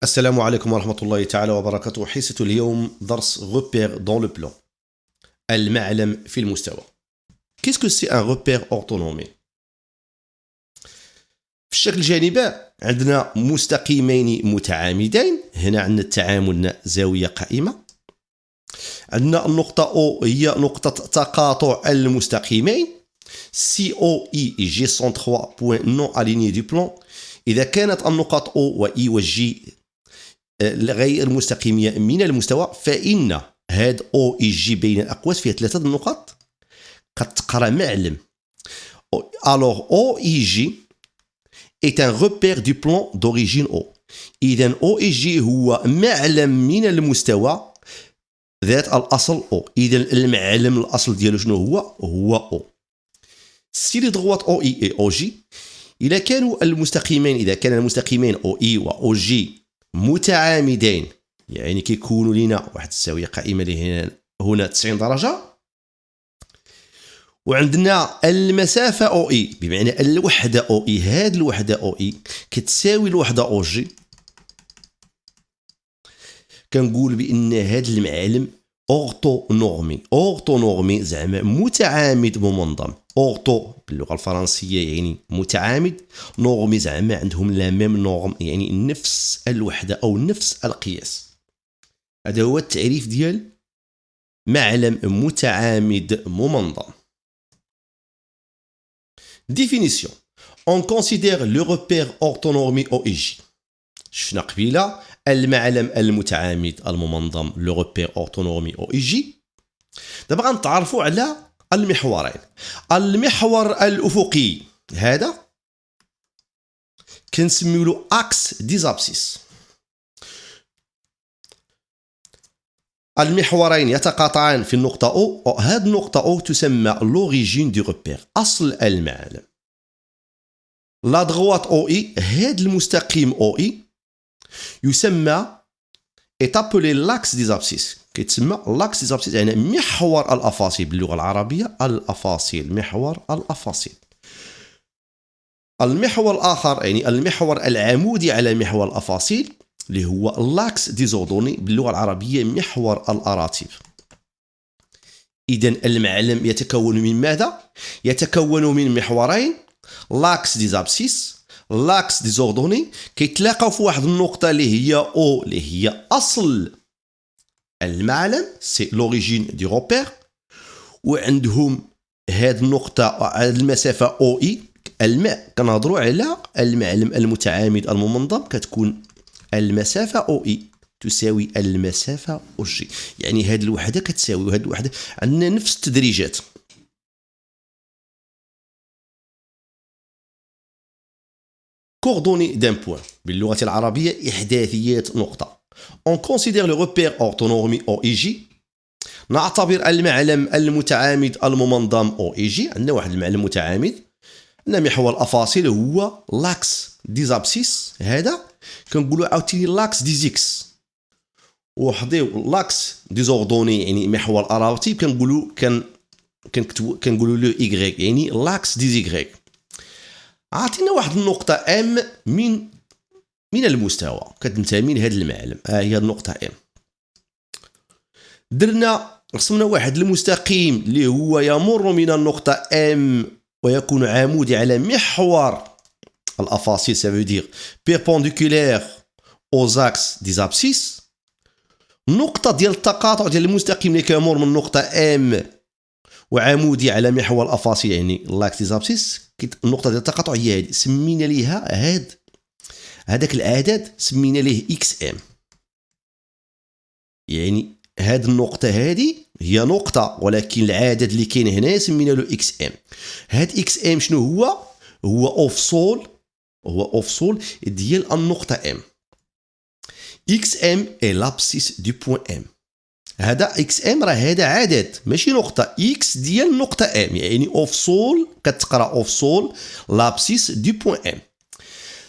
السلام عليكم ورحمة الله تعالى وبركاته. حصة اليوم درس repère dans le plan. المعلم في المستوى. Qu'est-ce que c'est un repère orthonormé؟ في الشكل الجانبي عندنا مستقيمين متعامدين. هنا عندنا التعامد زاوية قائمة. عندنا النقطة O هي نقطة تقاطع المستقيمين. Si O, I et G sont trois points non alignés du plan. إذا كانت النقط O و I و G غير مستقيمية من المستوى فإن هاد O et G بين الأقواس فيها ثلاثة النقط كتقرا معلم. Alors O et G est un repère du plan d'origine O. إذن O et G هو معلم من المستوى ذات الأصل O. إذن المعلم الأصل ديالو شنو هو O. Si les droites OI et OJ إذا كان المستقيمين OI و OJ متعامدين يعني كيكونوا لنا واحد الزاوية قائمة اللي هنا 90 درجة وعندنا المسافة OI بمعنى الوحدة OI هاد الوحدة OI كتساوي الوحدة OJ كنقول بأن هاد المعلم أورتونورمي زعما متعامد ممنظم. أورتو باللغة الفرنسية يعني متعامد، نورمي زعما عندهم لا ميم نورم يعني نفس الوحدة أو نفس القياس. هذا هو التعريف ديال معلم متعامد ممنظم. Définition. On considère le repère orthonormé OIJ. شفنا قبيلة المعلم المتعامد الممنظم لو روبير أورتونورمي أو إيجي. دابا غنتعرفوا على المحورين. المحور الأفقي هذا كنسميو له أكس دي زابسيس. المحورين يتقاطعان في النقطة أو هذه النقطة أو تسمى لوريجين دو روبير أصل المعلم. لا دغوات أو إي هذا المستقيم أو إي يسمى est appelé l'axe des abscisses. كيتسمى l'axe des abscisses يعني محور الأفاصيل باللغة العربية الأفاصيل محور الأفاصيل. المحور الآخر يعني المحور العمودي على محور الأفاصيل اللي هو l'axe des ordonnées باللغة العربية محور الأراتب. إذن المعلم يتكون من ماذا؟ يتكون من محورين l'axe des abscisses لاكس دي زوردوني كيتلاقاو في واحد النقطة اللي هي او اللي هي أصل المعلم سي لوريجين دي روبير وعندهم هاد النقطة المسافة او اي كنهضروا على المعلم المتعامد الممنظم كتكون المسافة او اي تساوي المسافة او جي يعني هاد الوحدة كتساوي وهاد الوحدة عندنا نفس التدريجات. Coordonnées d'un point باللغة العربية إحداثيات نقطة. On considère le repère orthonormé OIJ. نعتبر المعلم المتعامد الممنظم OIJ. عندنا واحد المعلم متعامد عندنا محور الأفاصيل هو لاكس دي زابسيس هذا كنقولوا عاوتاني لاكس دي زيكس وحضيو لاكس دي زوردوني يعني محور الأراتب كنقولوا له إيغريك يعني لاكس دي زيغريك. عطينا واحد النقطة ام من المستوى كتنتمي لهذا المعلم هي النقطة ام. رسمنا واحد المستقيم اللي هو يمر من النقطة ام ويكون عمودي على محور الأفاصيل ça veut dire perpendiculaire aux axes des abscisses. النقطة ديال التقاطع ديال المستقيم اللي كيمر من النقطة ام وعمودي على محور الأفاصيل يعني لاكس دي زابسيس. النقطة ديال التقاطع هي هذه سمينا ليها هذاك العدد سمينا ليه اكس ام يعني هاد النقطة هذه هي نقطة ولكن العدد اللي كاين هنا سمينا له اكس ام. هاد اكس ام شنو هو اوف سول ديال النقطة ام. اكس ام اي لابسيس دو بوين ام. هذا اكس ام راه هذا عدد ماشي نقطة اكس ديال نقطة ام يعني اوف سول كتقرا اوف سول لابسيس دو بوين ام.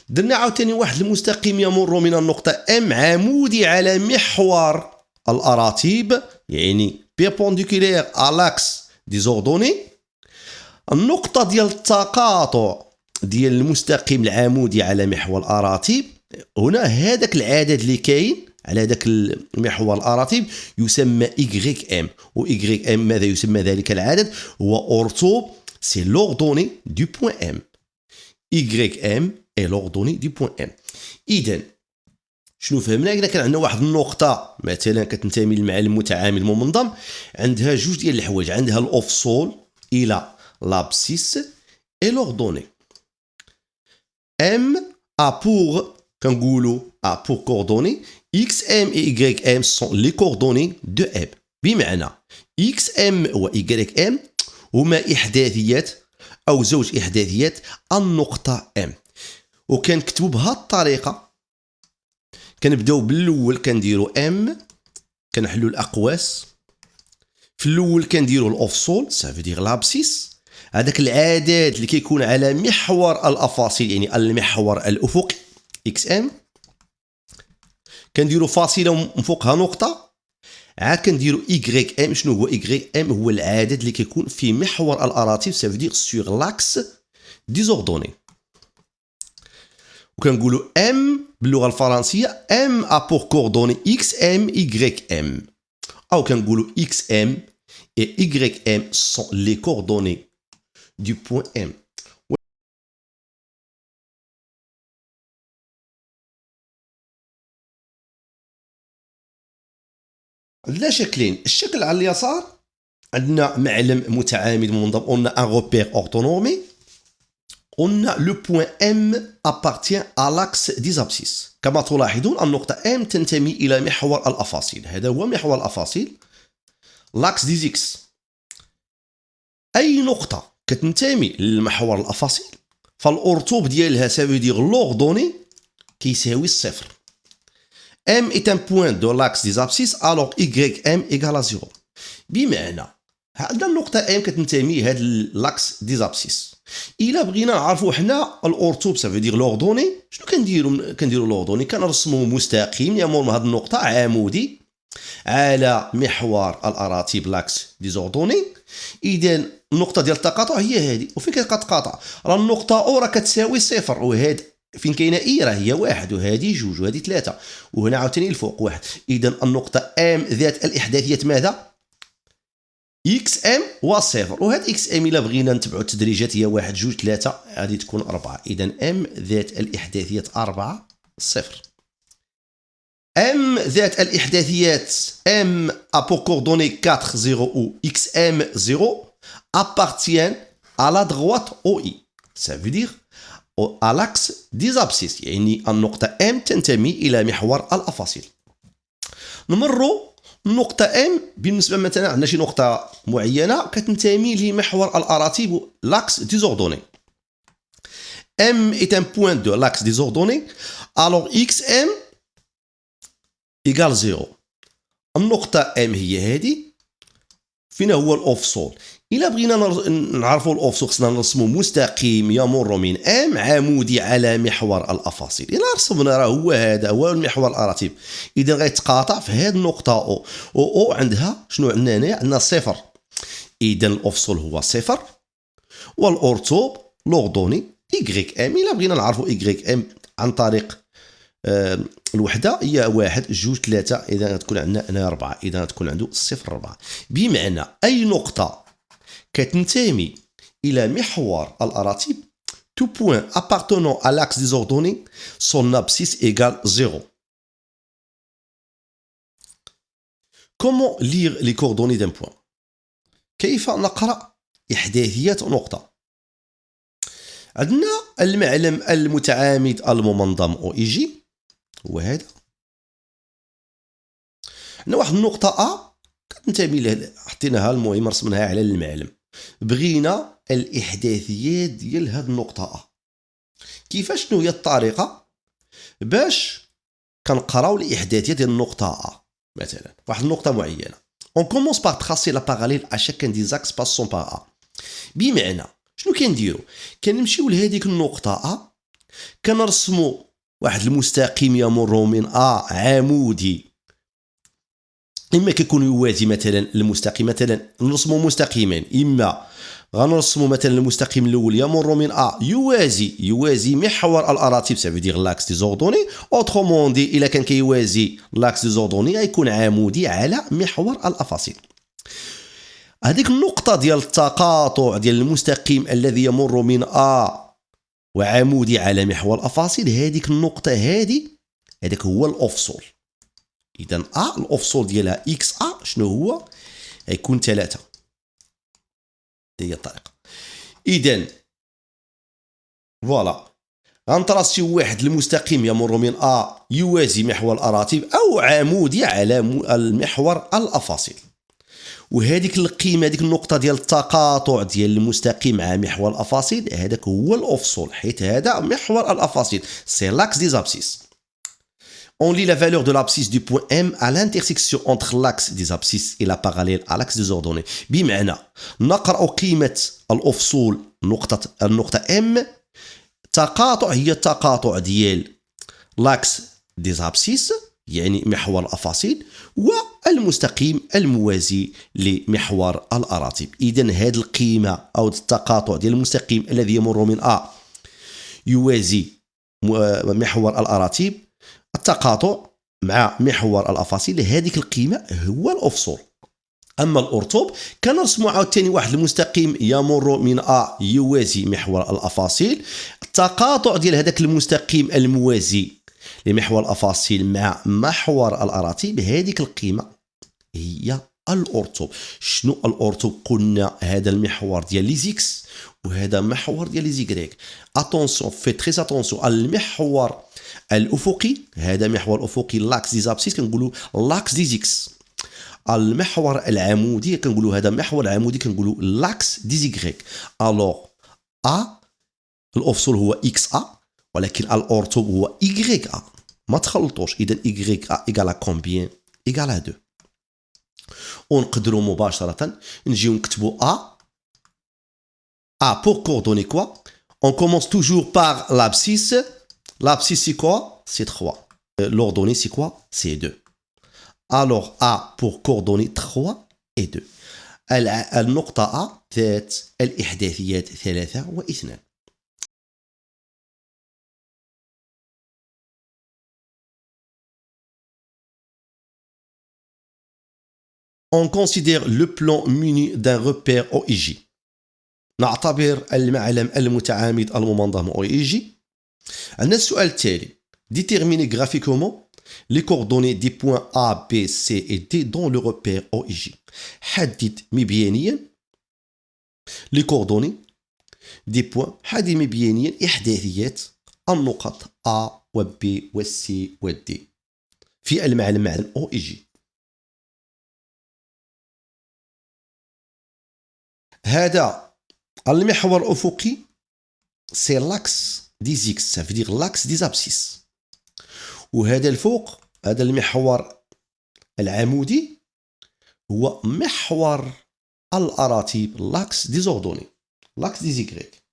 درنا عاوتاني واحد المستقيم يمر من النقطة ام عمودي على محور الأراتب يعني بيربونديكولير à l'axe des ordonnées. النقطة ديال التقاطع ديال المستقيم العمودي على محور الأراتب هنا هذاك العدد اللي كاين على هذاك المحور الاراتيب يسمى إيكغيك ام، وإيكغيك ام ماذا يسمى ذلك العدد؟ هو أورثو، سي لوردوني دو بوين ام. إيكغيك ام اي لوردوني دو بوين ام. إذا شنو فهمنا؟ إذا كان عندنا واحد النقطة مثلا كتنتمي للمعلم متعامل منظم، عندها جوج ديال الحوايج، عندها الأوفسول إلى لابسيس اي لوردوني. ام a pour كنقولوا a pour coordonnées xm et ym sont les coordonnées de m. بمعنى xm و ym هما إحداثيات أو زوج إحداثيات النقطة m، وكنكتبوا بهذه الطريقة. كنبداو بالأول كنديروا m، كنحلوا الأقواس. في الأول كنديروا الأوفسول سافو دير لابسيس، هذاك العدد اللي كيكون على محور الأفاصيل يعني المحور الأفقي اكس ام. كنديروا فاصله من فوقها نقطه، عاد كنديروا ايغريك ام. شنو هو ايغريك ام؟ هو العدد اللي كيكون في محور الاراتيف، سافو دير سور لاكس ديزوردوني. وكنقولوا ام باللغه الفرنسيه ام ا بور كوردوني اكس ام ايغريك ام، او كنقولوا اكس ام اي ايغريك ام سون لي كوردوني دو بوين ام. عندنا شكلين. الشكل على اليسار عندنا معلم متعامد منظم، قلنا ان روبير اورتونومي، قلنا لو بوين ام ابارتيان ا لاكس دي زابسيس. كما تلاحظون النقطة ام تنتمي إلى محور الأفاصيل، هذا هو محور الأفاصيل لاكس دي زيكس. أي نقطة كتنتمي للمحور الأفاصيل فالأورتوب ديالها سافو دير لوردوني كيساوي الصفر. M est un point de l'axe des abscisses alors YM égale à 0. بمعنى عندنا النقطة M كتنتمي هاد لاكس دي زابسيس. إلا بغينا نعرفو حنا الأورتوب سافو دير لوردوني، شنو كنديرو لوردوني؟ كنرسمو مستقيم يمر من هاد النقطة عمودي على محور الأراتيب لاكس دي زوردوني. إذا النقطة ديال التقاطع هي هادي، وفين كتقاطع؟ راه النقطة أو راه كتساوي صفر، وهاد فين كاينه اي راه هي واحد، وهذه جوج، وهذه ثلاثه، وهنا عاوتاني الفوق واحد. اذا النقطه ام ذات الاحداثيات ماذا؟ اكس ام وصفر، وهاد اكس ام الا بغينا نتبعوا التدريجات هي واحد جوج ثلاثه، غادي تكون اربعه. اذا ام ذات الاحداثيات اربعه صفر. ام ذات الاحداثيات ام ا بور كوردوني 4 0 او اكس ام 0 appartient à la droite OI. ça veut dire à l'axe des abscisses، يعني النقطة M تنتمي إلى محور الأفاصيل. نمروا النقطة M بالنسبة مثلا عندنا شي نقطة معينة كتنتمي لمحور الأراتيب l'axe des ordonnées. M est un point de l'axe des ordonnées alors XM égale 0. النقطة M هي هذه. فين هو الأوفسول؟ إلا بغينا نعرفوا الأوفسول خصنا نرسمو مستقيم يمر من ام عمودي على محور الأفاصيل. إلا رسمنا راه هو هذا هو المحور الأراتيب، إذا غيتقاطع في هذه النقطة أو أو عندها شنو عندنا هنا؟ عندنا صفر. إذا الأوفسول هو صفر، والأورتوب لوردوني إيكغيك ام. إلا بغينا نعرفوا إيكغيك ام عن طريق الوحدة هي واحد جوج ثلاثة، إذا غتكون عندنا هنا أربعة، إذا غتكون عنده صفر أربعة. بمعنى أي نقطة كتنتمي إلى محور الأراتيب tout point appartenant à l'axe des ordonnées son abscisse égale 0. Comment lire les coordonnées d'un point؟ كيف نقرأ إحداثيات نقطة؟ عندنا المعلم المتعامد الممنظم أو إي جي هو هذا. عندنا واحد النقطة أ كتنتمي له، حطيناها المهم رسمناها على المعلم. بغينا الإحداثيات ديال هاد النقطة أ. كيفاش؟ شنو هي الطريقة باش كنقراو الإحداثيات ديال النقطة أ؟ مثلا واحد النقطة معينة، on commence par tracer la parallèle à chacun des axes passant par A. بمعنى شنو كنديرو؟ كنمشيو لهاديك النقطة أ، كنرسمو واحد المستقيم يمر من أ عمودي اما كيكون يوازي مثلا المستقيم، مثلا نرسموا مستقيمين، اما غنرسموا مثلا المستقيم الاول يمر من يوازي محور الاراتيب، سافو دير لاكس دي زوردوني. اوترومون دي الا كان كيوازي لاكس دي زوردوني غيكون عمودي على محور الافاصيل. هذيك النقطة ديال التقاطع ديال المستقيم الذي يمر من وعمودي على محور الافاصيل، هذيك النقطة هذاك هو الافصول. اذا الافصول ديالها اكس شنو هو؟ غيكون 3. هي الطريقة. اذا فوالا غنتراسيو واحد المستقيم يمر من يوازي محور الاراتيب او عمودي على المحور الافاصيل، وهذيك القيمه، هذيك النقطه ديال التقاطع ديال المستقيم مع محور الافاصيل، هذاك هو الافصول، حيت هذا محور الافاصيل سي لاكس دي زابسيس. On lit la valeur de l'abscisse du point M à l'intersection entre l'axe des abscisses et la parallèle à l'axe des ordonnées. بمعنى نقرأ قيمة الأفصول النقطة M. تقاطع هي التقاطع ديال لاكس دي زابسيس يعني محور الأفاصيل والمستقيم الموازي لمحور الأراتيب. إذن هذه القيمة أو التقاطع ديال المستقيم الذي يمر من يوازي محور الأراتيب، التقاطع مع محور الافاصيل، هذيك القيمه هو الافصول. اما الارتوب كنرسموا عاوتاني واحد المستقيم يمر من يوازي محور الافاصيل، التقاطع ديال هذاك المستقيم الموازي لمحور الافاصيل مع محور الاراتيب، هذيك القيمه هي الارتوب. شنو الارتوب؟ قلنا هذا المحور ديال لي زيكس وهذا محور ديال لي زيغريك. اتونسيون في تري اتونسيون، المحور الافقي هذا محور افقي لاكس دي زابسيس كنقولوا لاكس دي زيكس. المحور العمودي كنقولوا هذا محور العمودي كنقولوا لاكس دي زيغريك. الوغ الافصول هو اكس ولكن الارتوب هو ايغريك ما تخلطوش. اذا ايغريك ايغال كومبيان؟ ايغال 2. ونقدروا مباشره نجيو نكتبوا pour coordonner quoi. On commence toujours par l'abscisse. L'abscisse c'est quoi? C'est 3. L'ordonnée c'est quoi? C'est 2. Alors A pour coordonner 3 et 2. النقطة ذات الإحداثيات 3 و2. On considère le plan muni d'un repère OIJ. نعتبر المعلم المتعامد الممنظم OIJ. عندنا السؤال التالي: déterminer graphiquement les coordonnées des points A, B, C et D dans le repère OIJ. حدد مبيانيا les coordonnées des points، حدد مبيانيا إحداثيات النقط A و B و C و D في المعلم OIJ. هذا المحور الأفقي سي لاكس دي زيكس، ça veut dire l'axe des abscisses. وهذا الفوق هذا المحور العمودي هو محور الأراتيب لاكس دي زوردوني، لاكس دي زيغريك.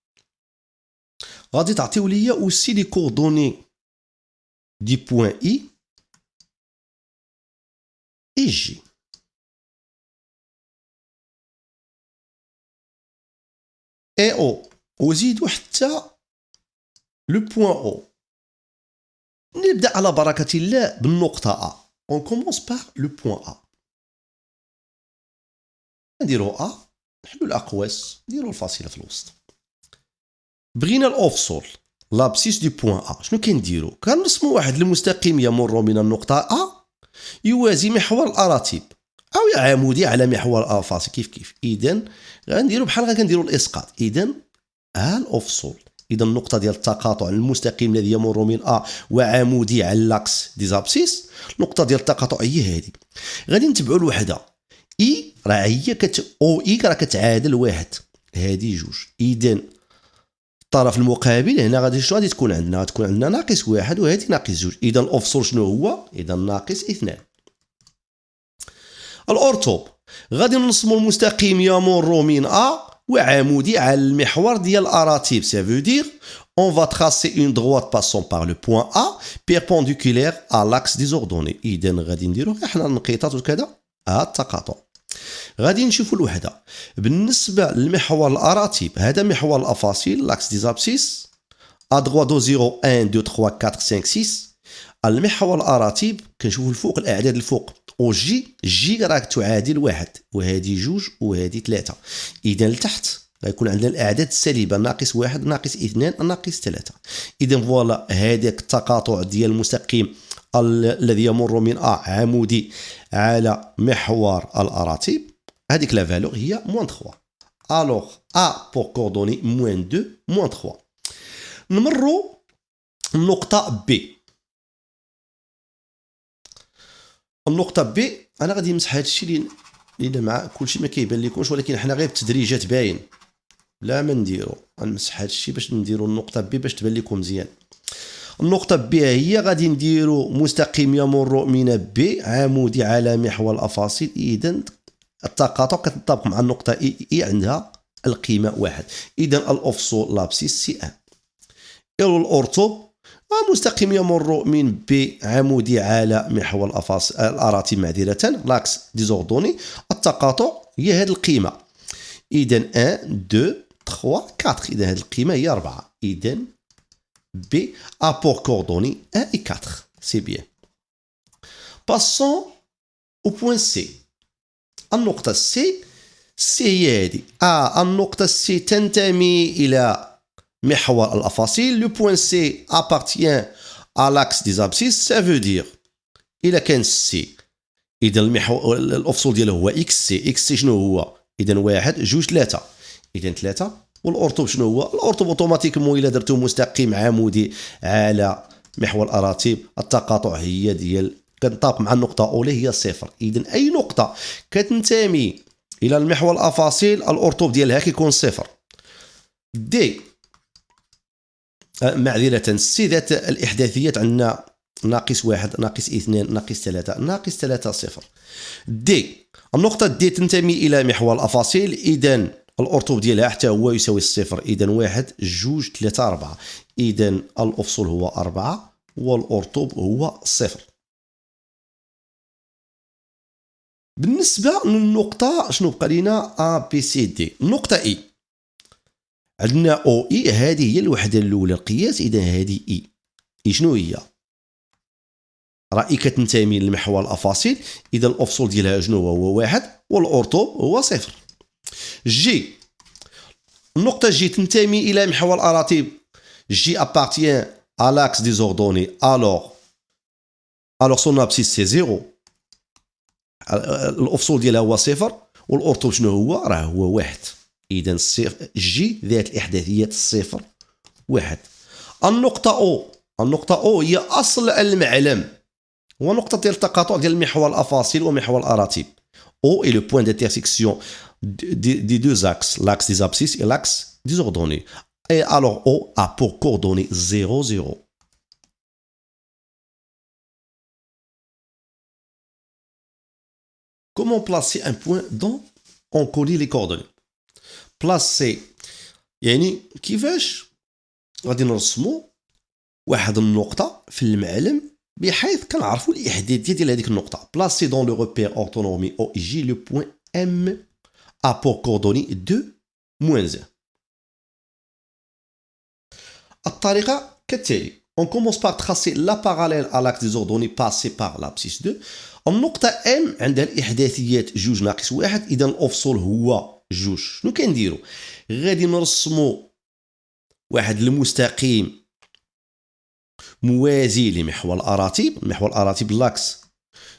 غادي تعطيو ليا اوسي لي كوردوني دي بوين اي جي. اي او وزيدوا حتى لو بوين او. نبدا على بركه الله بالنقطه ا. اون كومونس بار لو بوين ا. نديرو ا، نحلو الاقواس، نديرو الفاصله في الوسط. بغينا الافصول لابسيس دو بوين ا. شنو كنديرو؟ كنرسمو واحد المستقيم يمر من النقطه ا يوازي محور الاراتيب او عمودي على محور الافاصيل كيف. اذا غنديرو بحال كنديرو الاسقاط. اذا الافصول، اذا النقطه ديال التقاطع المستقيم الذي يمر من وعمودي على لاكس دي زابسيس، النقطه ديال التقاطع هي هذه. غادي نتبعوا الوحده اي راه هي او اي راه كتعادل 1، هذه 2. اذا الطرف المقابل هنا غادي شنو غادي تكون عندنا؟ غتكون عندنا ناقص 1 وهذه ناقص 2. اذا الافصول شنو هو؟ اذا ناقص 2. الأورتوب غادي نرسمو المستقيم يمر من وعمودي على المحور ديال الأراتيب. Ça veut dire on va tracer une droite passant par le point A perpendiculaire à l'axe des ordonnées. إذا غادي نديرو حنا النقيطات وكذا التقاطع. غادي نشوفوا الوحده بالنسبه للمحور الاراتيب. هذا محور الافاصيل لاكس دي زابسيس ادغوا دو 0 1 2 3 4 5 6. المحور الاراتيب كنشوفوا الفوق الاعداد الفوق او جي راك تعادل واحد، وهذه جوج وهذه ثلاثه. اذا لتحت غيكون عندنا الاعداد السالبه ناقص واحد ناقص اثنان ناقص ثلاثه. اذا فوالا هذاك التقاطع ديال المستقيم الذي يمر من عمودي على محور الاراتيب، هذيك لا فالور هي موان 3. الوغ بور كوردوني موان 2 موان 3. نمروا النقطه بي. النقطه بي انا غادي نمسح هذا الشيء اللي مع كلشي ما كيبان لكمش، ولكن حنا غير بتدريجات باين لا ما نديرو. غنمسح هذا الشيء باش نديرو النقطه بي باش تبان لكم مزيان. النقطه بي هي غادي نديرو مستقيم يمر من بي عمودي على محور الافاصيل. اذا التقاطع كتنطبق مع النقطه اي عندها القيمه واحد. اذا الافصول لابسيس سي 1. الأورتو مستقيم يمر من بي عمودي على محور الاراتيب معذرة لاكس ديزوردوني. التقاطع هي هذه القيمة. إذا 1 2 3 4. إذا هذه القيمة هي 4. إذا بي بور كوردوني 1 et 4. سي بيان. Passons au point C. النقطة سي هي هذه. النقطة سي تنتمي إلى محور الافاصيل. لو بوين سي appartient à l'axe des abscisses. ça veut dire الا كان سي اذا المحور الافصول ديالو هو اكس سي. اكس سي شنو هو؟ اذا واحد جوج ثلاثه. اذا ثلاثه. والأورتوب شنو هو؟ الأورتوب اوتوماتيكمون الا درتو مستقيم عمودي على محور الاراتيب التقاطع هي ديال كتنطبق مع النقطه اولى هي صفر. اذا اي نقطه كتنتمي الى المحور الافاصيل الأورتوب ديالها كيكون صفر. دي معذرة سي ذات الإحداثيات عندنا ناقص واحد ناقص اثنان ناقص ثلاثة ناقص ثلاثة صفر. دي النقطة دي تنتمي إلى محور الأفاصيل. إذا الأورتوب ديالها حتى هو يساوي الصفر. إذا واحد جوج ثلاثة أربعة. إذا الأفصول هو 4 والأورتوب هو صفر. بالنسبة للنقطة شنو بقى لينا A B C D. النقطة إي عندنا او اي هذه هي الوحده الاولى القياس. اذا هذه اي شنو هي؟ راه اي كتنتمي للمحور الافاصيل. اذا الافصول ديالها شنو هو؟ واحد والاورتوب هو صفر. جي النقطه جي تنتمي الى محور الاراتيب. جي appartient à l'axe des ordonnées. alors son abscisse c'est 0. الافصول ديالها هو صفر والاورتوب شنو هو؟ راه هو واحد. إذا جي ذات الإحداثيات الصفر واحد. النقطة أو هي أصل المعلم ونقطة ديال التقاطع ديال محور الأفاصيل ومحور الأراتيب. أو est le point d'intersection des deux axes, l'axe des abscisses et l'axe des ordonnées. Et alors O a pour coordonnées 0 0. Comment placer un point dont on connaît les coordonnées؟ بلاسي يعني كيفاش غادي نرسموا واحد النقطة في المعلم بحيث كنعرفوا الإحداثية ديال هذيك النقطة. بلاسي دون لو روبير أورتونومي أو جي لو بوين ام a pour coordonnées 2 moins 1. الطريقة كالتالي. On commence par tracer la parallèle à l'axe des ordonnées passé par l'abscisse 2. النقطة ام عندها الإحداثيات جوج ناقص واحد. إذا الأفصول هو جوج. شنو كنديرو؟ غادي نرسمو واحد المستقيم موازي لمحور الاراتيب. محور الاراتيب لاكس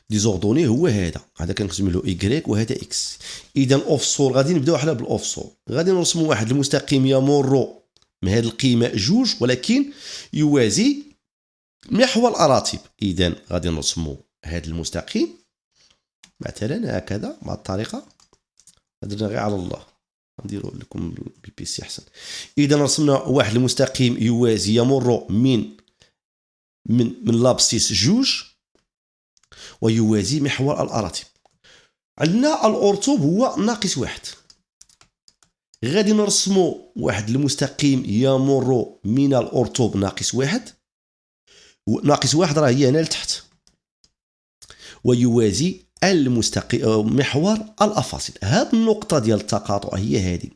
ديزوردوني هو هذا كنقسم له ايكغيك وهذا اكس. اذا الافصول غادي نبداو حنا بالافصول. غادي نرسمو واحد المستقيم يمر من هذه القيمه جوج ولكن يوازي محور الاراتيب. اذا غادي نرسمو هذا المستقيم مثلا هكذا مع الطريقه. درنا غير على الله نديرو لكم بالبي سي احسن. اذا رسمنا واحد المستقيم يوازي يمر من لابسيس جوج ويوازي محور الاراتيب. عندنا الأورتوب هو ناقص واحد. غادي نرسمو واحد المستقيم يمر من الأورتوب ناقص واحد. ناقص واحد راه هي هنا لتحت ويوازي محور الأفاصيل. هاد النقطة ديال التقاطع هي هذه.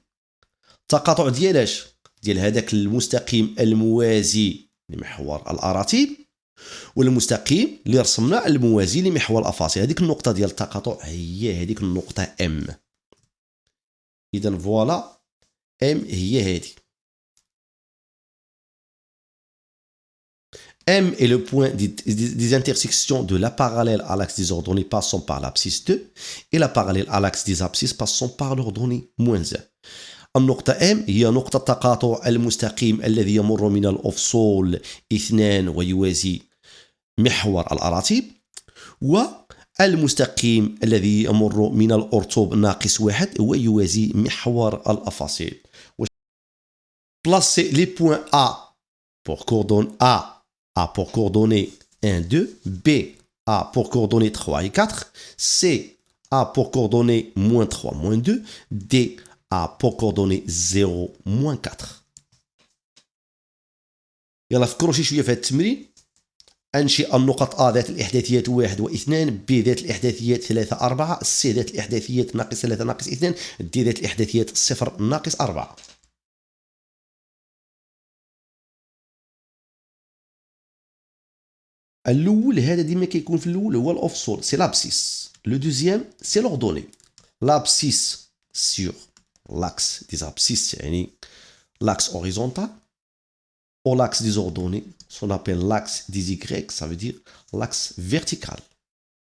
التقاطع ديالاش؟ ديال هذاك المستقيم الموازي لمحور الأراتب والمستقيم اللي رسمنا الموازي لمحور الأفاصيل. هذيك النقطة ديال التقاطع هي هذيك النقطة M. إذا فوالا M هي هذه. M est le point des intersections de la parallèle à l'axe des ordonnées passant par l'abscisse 2 et la parallèle à l'axe des abscisses passant par l'ordonnée -1. النقطة M هي نقطة تقاطع المستقيم الذي يمر من الأفصول 2 ويوازي محور الأراتب، والمستقيم الذي يمر من الأرطوب -1 ويوازي محور الأفاصيل. Placez les points A pour coordonner A pour coordonnées 1, 2, B, A pour coordonnées 3 et 4, C, A pour coordonnées -3, -2, D, A pour coordonnées 0, -4. يلا فكروا شوية في هذا التمرين. أنشئ النقط A ذات الإحداثيات 1 و2، B ذات الإحداثيات 3 4، C ذات الإحداثيات -3 -2، D ذات الإحداثيات 0 -4. الأول هذا ديما كيكون في الأول هو الأفصول، سي لابسيس. لو دوزيام سي لوردوني. لابسيس سور لاكس دي زابسيس يعني لاكس أوريزونتال، أو لاكس دي زوردوني سون أبيل لاكس دي زيكغيك، سا فو دير لاكس فيرتيكال.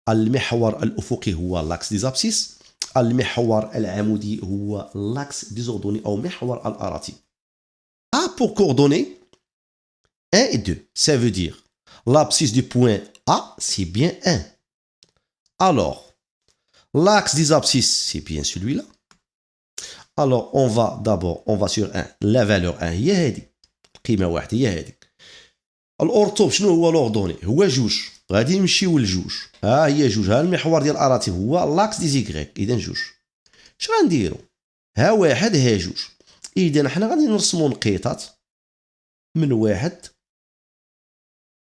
المحور الأفقي هو لاكس دي زابسيس، المحور العمودي هو لاكس دي زوردوني أو محور الأراتب. A pour coordonner 1 et 2, ça veut dire l'abscisse du point A, c'est bien 1. Alors, l'axe des abscisses, c'est bien celui-là. Alors, on va sur 1. La valeur 1 هي هذه. قيمة 1 هي هذه. الأورطوب شنو هو لوردوني؟ هو جوج. غادي نمشيو لجوج. ها هي جوج. ها المحور ديال الأراتب هو لاكس دي زيكغيك. إذا جوج. اش غنديرو؟ ها 1 ها جوج. إذا حنا غادي نرسمو نقيطات من 1.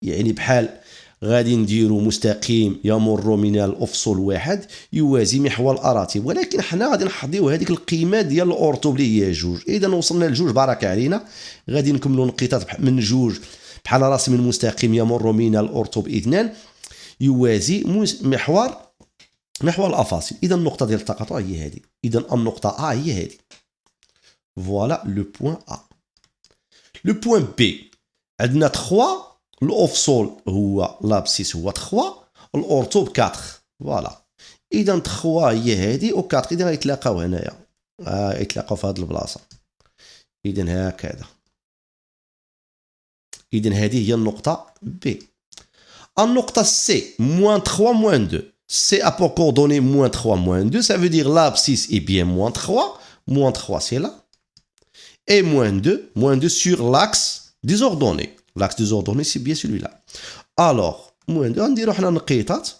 يعني بحال غادي نديرو مستقيم يمر من الأفصول 1 يوازي محور الأراتب، ولكن حنا غادي نحضيو هذيك القيمة ديال الأورطوب اللي هي جوج. إذا وصلنا لجوج بارك علينا. غادي نكملو نقيطات من جوج بحال رسم مستقيم يمر من الأورطوب 2 يوازي محور الأفاصيل. إذا النقطة ديال التقاطع هي هذه. إذا النقطة A هي هذه. فوالا لو بوين A. لو بوين B عندنا 3. الأفصول هو لابسيس هو 3، الأورطوب 4. فوالا. إذا 3 هي هذه و 4 إذا غيتلاقاو هنايا. يتلاقاو في هذه البلاصة. إذا هكذا. إذا هذه هي النقطة B. النقطة C -3 -2. C a pour coordonnées -3 -2, ça veut dire l'abscisse est bien -3. -3 c'est là. Et -2 sur l'axe des ordonnées. L'axe des ordonnées, c'est bien celui-là. Alors, نديرو حنا نقيطات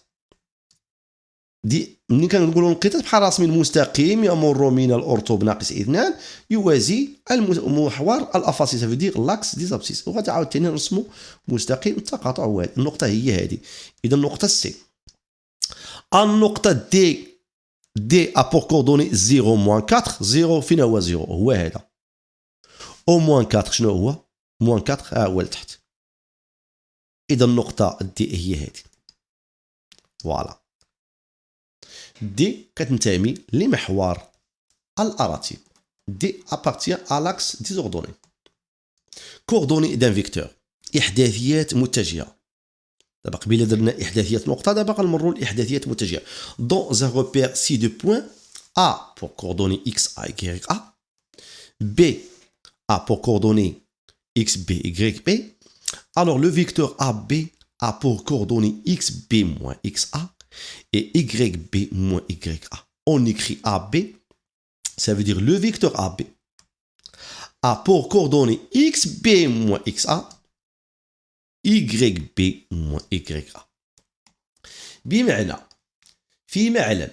دي. ملي كنقولوا نقيطات بحال راسمين مستقيم يمر من الأورطوب -2 يوازي محور الأفاصيل، ça veut dire l'axe des abscisses. وغادي عاوتاني نرسمو مستقيم التقاطع واحد. النقطة هي هذه. إذا النقطة C. النقطة D a pour coordonnées 0 -4. 0 فين هو 0؟ هو هذا. أو -4 شنو هو؟ -4 ها هو لتحت. إذا النقطة دي هي هذه. فوالا. دي كتنتمي لمحور الأراتب. دي appartient à l'axe des ordonnées. coordonnées d'un vecteur. إحداثيات متجهة. دابا قبيله درنا إحداثيات نقطة، دابا غنمروا لإحداثيات متجهة. Dans un repère ci de points A pour coordonnées x, a, y, a. B A pour coordonnées xb, yb. Alors le vecteur AB a pour coordonnées xb moins xa et yb moins ya. On écrit AB, ça veut dire le vecteur AB a pour coordonnées xb moins xa, yb moins ya. بمعنى في معلم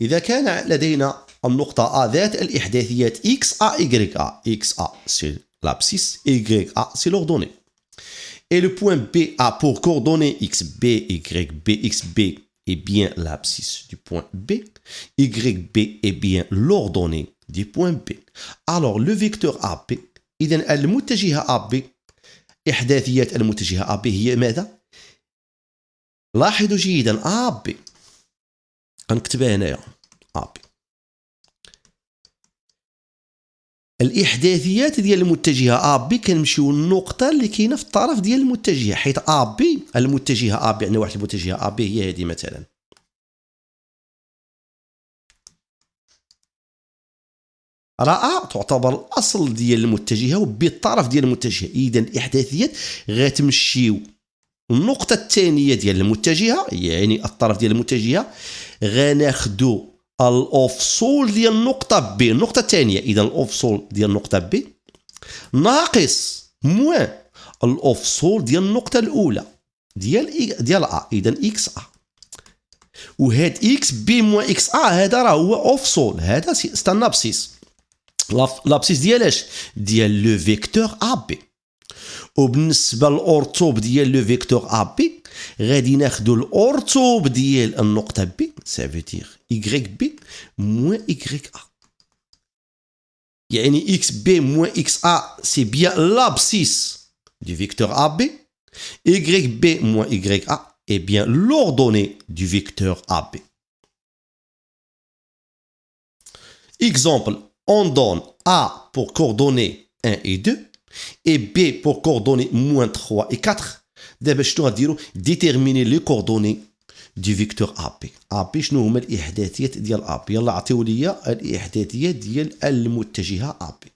إذا كان لدينا النقطة A ذات الإحداثيات xa, ya. xa c'est l'abscisse, ya c'est l'ordonnée. Et le point B a pour coordonnées xb, yb, xb est bien l'abscisse du point B, YB est bien l'ordonnée du point B. Alors le vecteur AB إذن المتجهة AB إحداثيات المتجهة AB هي ماذا؟ لاحظوا جيدا AB غنكتبها هنايا AB الإحداثيات ديال المتجهة AB كنمشيو للنقطة اللي كاينة في الطرف ديال المتجهة حيث AB المتجهة AB عندنا واحد المتجهة AB هي هذه مثلا راه تعتبر الاصل ديال المتجهه وبالطرف ديال المتجهه اذا الاحداثيات غتمشيو النقطه الثانيه ديال المتجهه يعني الطرف ديال المتجهه غناخذوا الاوفسول ديال النقطه بي النقطه الثانيه اذا الاوفسول ديال النقطه بي ناقص موان الاوفسول ديال النقطه الاولى ديال ا اذا اكس ا وهاد اكس بي موان اكس ا هذا راه هو اوفسول هذا سي ان ابسيس لابسيس ديال اش ديال لو فيكتور ا بي وبالنسبه للاورتوب ديال لو فيكتور ا بي غادي ناخذوا الاورتوب ديال النقطه بي سافو دير y بي موان y ا يعني x بي موان x ا سي بيان لابسيس du vecteur AB YB moins YA est bien l'ordonnée du vecteur AB. Exemple, on donne A pour coordonnées 1 et 2 et B pour coordonnées moins 3 et 4. D'abord, je dois déterminer les coordonnées du vecteur AB. AB شنو هما الإحداثيات ديال AB؟ يلا عطيو ليا الإحداثيات ديال المتجهة AB.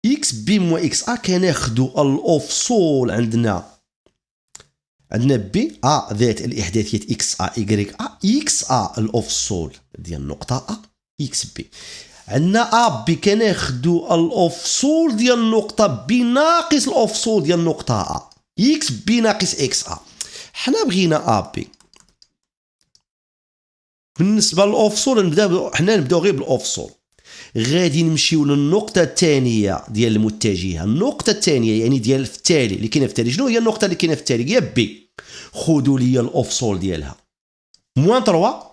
x b moins x a كناخدو الأفصول عندنا b a ذات الإحداثيات x a y a x a الأفصول ديال النقطة a x b عندنا a b كناخدو الأفصول ديال النقطة b ناقص الأفصول ديال النقطة a x b ناقص x a حنا بغينا a b بالنسبة للأفصول حنا نبداو غير بالأفصول غادي نمشيو للنقطة الثانية ديال المتجهة النقطة الثانية يعني ديال في التالي اللي كاينة في التالي شنو هي النقطة اللي كاينة في التالي هي بي خذوا لي الأفصول ديالها موان 3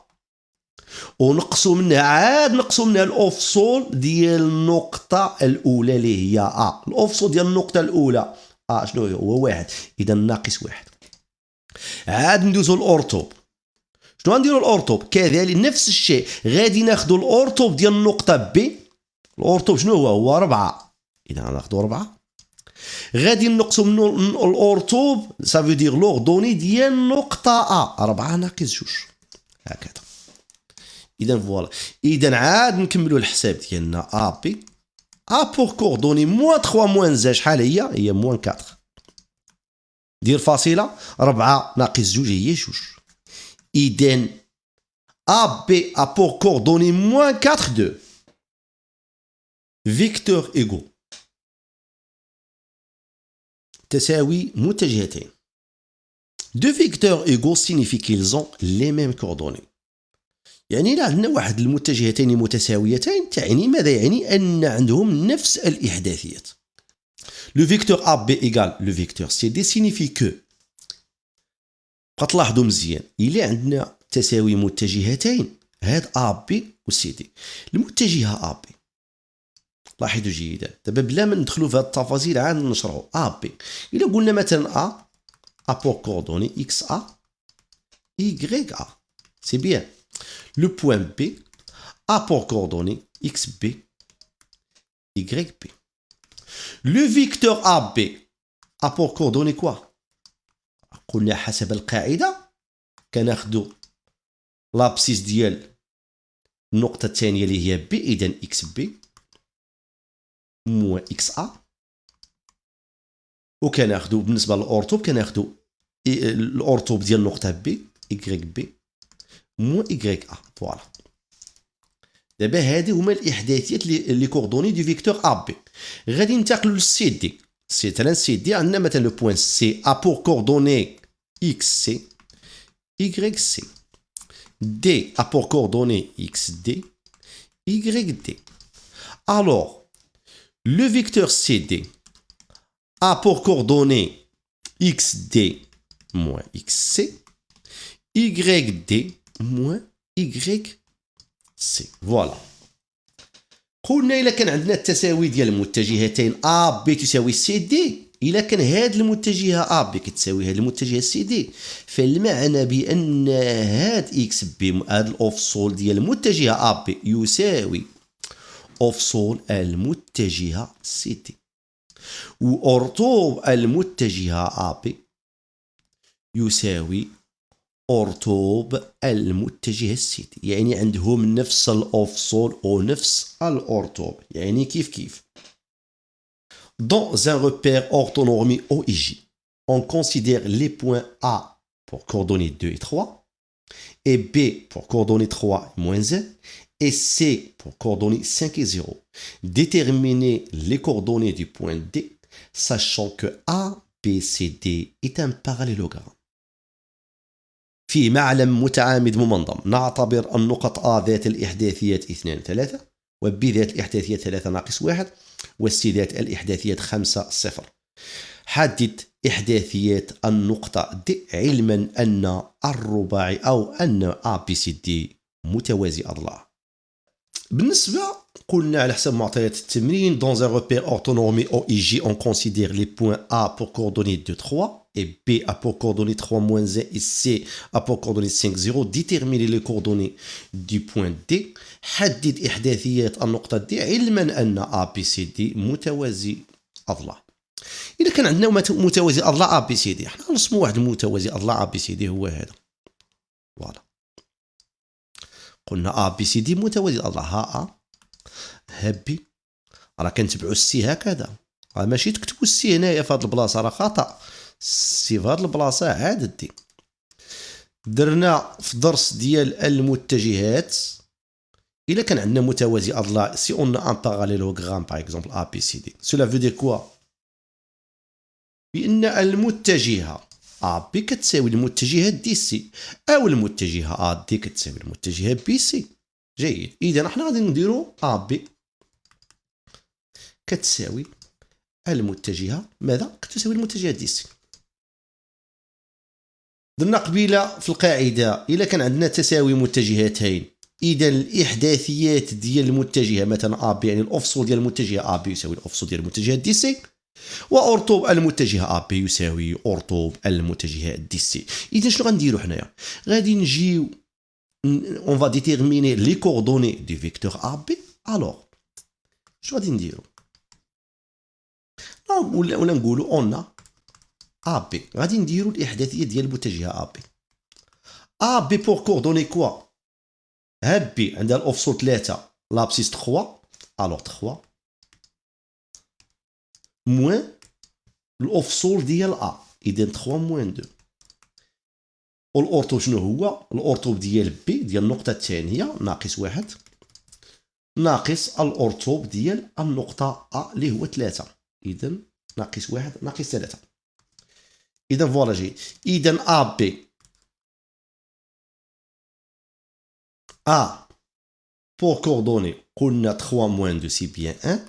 ونقصوا منها عاد نقصوا منها الأفصول ديال النقطة الأولى اللي هي أ الأفصول ديال النقطة الأولى شنو هو واحد إذا ناقص واحد عاد ندوزو للأورتوب شنو غنديروا الأورتوب كذلك نفس الشيء غادي ناخذوا الأورتوب ديال النقطة بي الأورتوب شنو هو 4 إذا غناخذوا 4 غادي نقصوا منه الأورتوب سافو دير لوردوني ديال النقطة أ 4 ناقص 2 هكذا إذا فوالا إذا عاد نكملوا الحساب ديالنا أ بي أ بور كوردوني موان 3 موان 2 شحال هي موان 4 دير فاصلة 4 ناقص 2 هي 2 إذن AB a pour coordonnées moins 4, 2. Vecteurs égaux. تساوي متجهتين. Deux vecteurs égaux signifie qu'ils ont les mêmes coordonnées. يعني إلا عندنا واحد المتجهتين متساويتين تعني ماذا يعني أن عندهم نفس الإحداثيات. Le vecteur AB égale le vecteur CD signifie que بقى تلاحظوا مزيان إلا عندنا تساوي متجهتين هاد A B و C D المتجهة A B لاحظوا جيدا دابا بلا ما ندخلوا في هاد التفاصيل عاد نشرحوا A B إلا قلنا مثلا A pour coordonnées X A Y A c'est bien le point B A pour coordonnées X B Y B le vecteur A B A pour coordonnées quoi قلنا حسب القاعدة كناخدو لابسيس ديال النقطة الثانية اللي هي بي إذا إكس بي موان إكس أ وكناخدو بالنسبة للأورتوب كناخدو الأورتوب ديال النقطة بي إكغيك بي موان إكغيك أ فوالا دابا هادي هما الإحداثيات لي كوردوني دو فيكتور أ بي غادي ننتقلو للسي دي سي دي عندنا مثلا لو بوين سي أ بور كوردوني إكس سي Y C. D a pour coordonnées XD, YD. Alors, le vecteur CD a pour coordonnées XD moins xc yd moins yc. فوالا. قلنا إلا كان عندنا التساوي ديال المتجهتين A B تساوي C D، إلا كان هاد المتجهة A B كتساوي هاد المتجهة C D، فالمعنى بأن هاد X B هاد الأفصول ديال المتجهة A B يساوي أفصول المتجهة C D، وأرطوب المتجهة A B يساوي أرطوب المتجهة C D، يعني عندهم نفس الأفصول ونفس الأرطوب، يعني كيف كيف. Dans un repère orthonormé OIJ, on considère les points A pour coordonnées 2 et 3, et B pour coordonnées 3 et moins 1, et C pour coordonnées 5 et 0. Déterminer les coordonnées du point D, sachant que A, B, C, D est un parallélogramme. في معلم متعامد ممنظم نعتبر النقط A ذات الإحداثيات 2 3 وB ذات الإحداثيات 3 ناقص 1 والC ذات الإحداثيات 5 0. حدد إحداثيات النقطة D علما أن الرباعي أو أن ABCD متوازي أضلاع. بالنسبة قلنا على حسب معطيات التمرين dans un repère orthonormé OIJ on considère les points A pour coordonnées 2 3 et B a pour coordonnées 3 moins 1 et C a pour coordonnées 5 0. Déterminer les coordonnées du point D. حدد إحداثيات النقطة D علما أن ABCD متوازي أضلاع. إذا كان عندنا متوازي أضلاع ABCD احنا نرسموا واحد المتوازي أضلاع ABCD هو هذا. فوالا. قلنا ABCD متوازي الأضلاع، ها A ها B، راه كنتبعوا السي هكذا، راه ماشي تكتبوا السي هنايا في هاد البلاصه، راه خطأ. السي في هاد البلاصه عاد دي. درنا في درس ديال المتجهات إلا كان عندنا متوازي أضلاع سي اون ان باراليلوغرام باغ اكزومبل A B C D، سولا فو دير كوا؟ بأن المتجهة A B كتساوي المتجهة دي سي، أو المتجهة A D كتساوي المتجهة بي سي. جيد، إذا حنا غادي نديرو A B كتساوي المتجهة ماذا؟ كتساوي المتجهة دي سي. درنا قبيلة في القاعدة إلا كان عندنا تساوي متجهتين، إذا الإحداثيات ديال المتجهة مثلا A B، يعني الأفصول ديال المتجهة A B يساوي الأفصول ديال المتجهة دي سي، وأرطوب المتجهة A B يساوي أرطوب المتجهة دي سي. إذا شنو غنديرو حنايا؟ غادي نجيو on va déterminer les coordonnées du vecteur AB. alors شنو غادي نديرو؟ ولا نقولوا اون A B غادي نديرو الإحداثية ديال المتجهة A B. A B بور كوردوني كوا؟ ها بي عندها الأفصول 3 لابسيس 3، الوغ 3 موان الأفصول ديال A، إذا 3 موان 2. والأرطوب شنو هو؟ الأرطوب ديال بي ديال النقطة الثانية ناقص 1 ناقص الأرطوب ديال النقطة A اللي هو 3، إذا ناقص 1 ناقص 3. إذا فوالا جيد. إذا A B A pour coordonner قلنا 3 moins 2 c'est bien 1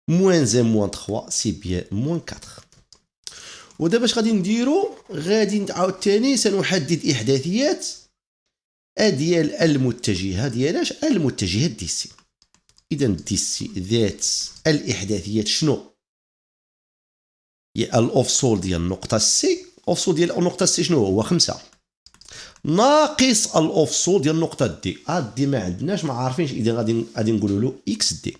moins 1 moins 3 c'est bien moins 4. ودابا اش غادي نديرو؟ غادي عاوتاني سنحدد إحداثيات ديال المتجهة ديال المتجهة دي سي. إذا دي سي ذات الإحداثيات شنو؟ الأفصول ديال النقطة سي، الأفصول ديال النقطة سي شنو هو؟ 5 ناقص الأفصول ديال النقطة دي. دي ما عندناش ما عارفينش، إذا غادي نقولوا له إكس دي.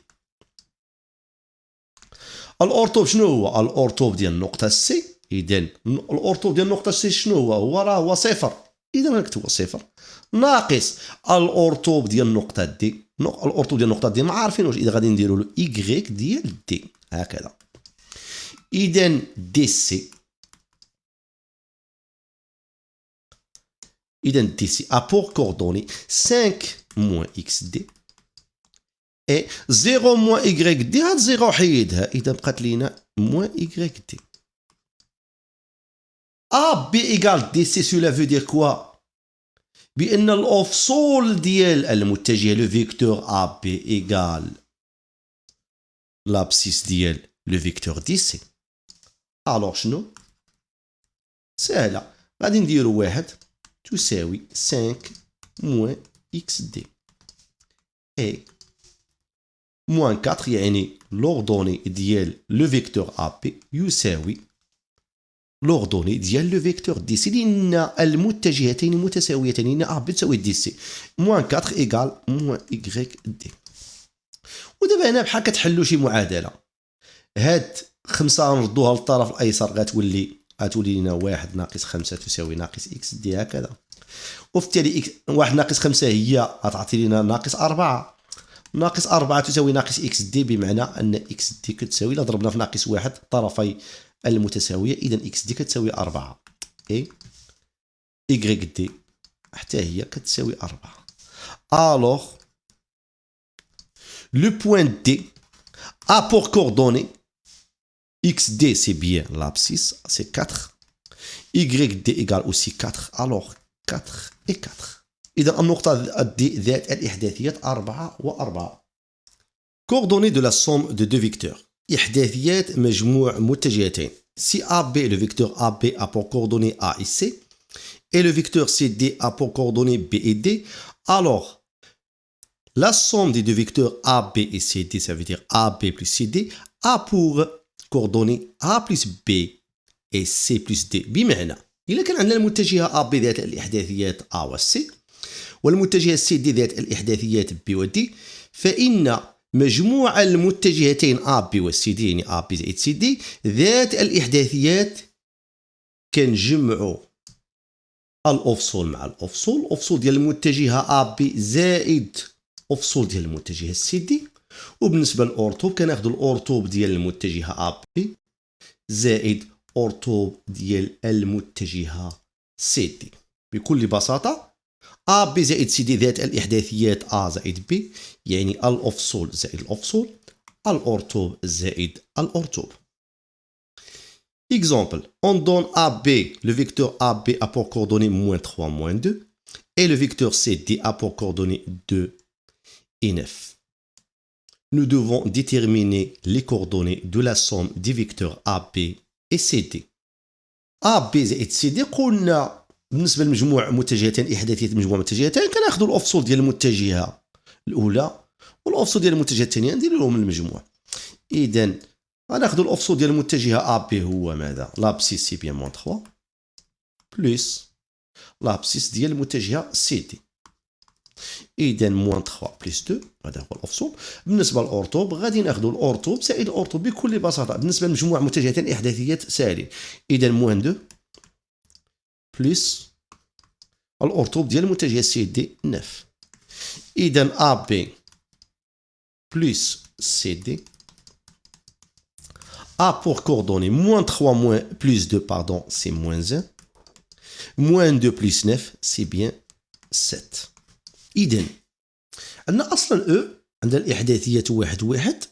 الأرطوب شنو هو؟ الأرطوب ديال النقطة سي، إذا الأرطوب ديال النقطة سي شنو هو؟ راه هو 0، إذا غنكتبوا 0 ناقص الأرطوب ديال النقطة دي. الأرطوب ديال النقطة دي ما عارفينوش، إذا غادي نديروا له إكغيك ديال دي هكذا. إذا دي سي، إذا دي سي a pour coordonnées 5 moins xd et 0 moins yd. هاد 0 حيدها، إذا بقات لينا moins yd. A B égale DC cela veut dire quoi؟ بأن الأفصول ديال المتجهة لو فيكتور A B égale l'abscisse ديال لو فيكتور DC. alors شنو؟ سهلة. غادي نديرو واحد تساوي 5 موان إكس دي. إي موان 4 يعني لوردوني ديال لو فيكتور أ بي يساوي لوردوني ديال لو فيكتور دي سي، لأن المتجهتين متساويتين، لأن أ بي تساوي دي سي. موان 4 إيكال موان إيكغيك دي. ودابا هنا بحال كتحلو شي معادلة، هاد 5 نردوها للطرف الأيسر غتولي لينا 1 ناقص 5 تساوي ناقص إكس دي هكذا. وبالتالي 1 ناقص 5 هي غتعطي لينا ناقص 4. ناقص 4 تساوي ناقص إكس دي، بمعنى أن إكس دي كتساوي، إلا ضربنا في ناقص 1 طرفي المتساوية، إذا إكس دي كتساوي 4. إي إيكغيك دي حتى هي كتساوي 4. ألوغ لو بوين دي A pour coordonnée XD c'est bien l'abscisse, c'est 4. YD égale aussi 4. Alors 4 et 4. إذا النقطة دي ذات الإحداثيات 4 و4. Coordonnées de la somme de deux vecteurs. إحداثيات مجموع متجهتين. Si AB, le vecteur AB a pour coordonnées A et C, et le vecteur CD a pour coordonnées B et D, alors la somme des deux vecteurs AB et CD, ça veut dire AB plus CD, a pour coordonnées A plus B et C plus D. بمعنى إذا كان عندنا المتجهة AB ذات الإحداثيات A و C والمتجهة CD ذات الإحداثيات B و D، فإن مجموع المتجهتين AB و CD يعني AB زائد CD ذات الإحداثيات كنجمعوا الأفصول مع الأفصول. الأفصول ديال المتجهة AB زائد أفصول ديال المتجهة السي دي، وبالنسبة للأورطوب كناخدو الأورطوب ديال المتجهة أ بي زائد أورطوب ديال المتجهة سي دي. بكل بساطة أ بي زائد سي دي ذات الإحداثيات أ زائد بي، يعني الأفصول زائد الأفصول، الأورطوب زائد الأورطوب. Exemple, on donne AB, le vecteur AB a pour coordonnées moins 3, moins 2, et le vecteur CD a pour coordonnées 2 et 9. Nous devons déterminer les coordonnées de la somme des vecteurs AB et CD. AB زائد CD قلنا بالنسبة لمجموع متجهتين إحداثية مجموع متجهتين كناخذوا الأفصول ديال المتجهة الأولى والأفصول ديال المتجهة الثانية نديروا لهم المجموع. إذا غناخذوا الأفصول ديال المتجهة AB هو ماذا؟ لابسيس سي بيان موان 3 بلس لابسيس ديال المتجهة CD. إذا موان 3 بلس 2 هذا هو الأفصول. بالنسبة للأورطوب غادي ناخذوا الأورطوب زائد الأورطوب بكل بساطة. بالنسبة لمجموع متجهتين إحداثيات سالب، إذا موان 2 بلس الأورطوب ديال المتجهة سي دي 9. إذا أ بي بلس سي دي A pour coordonnées moins 3 moins plus 2, pardon, c'est moins 1. Moins 2 plus 9, c'est bien 7. إذن عندنا أصلا أو عندنا الإحداثيات 1 1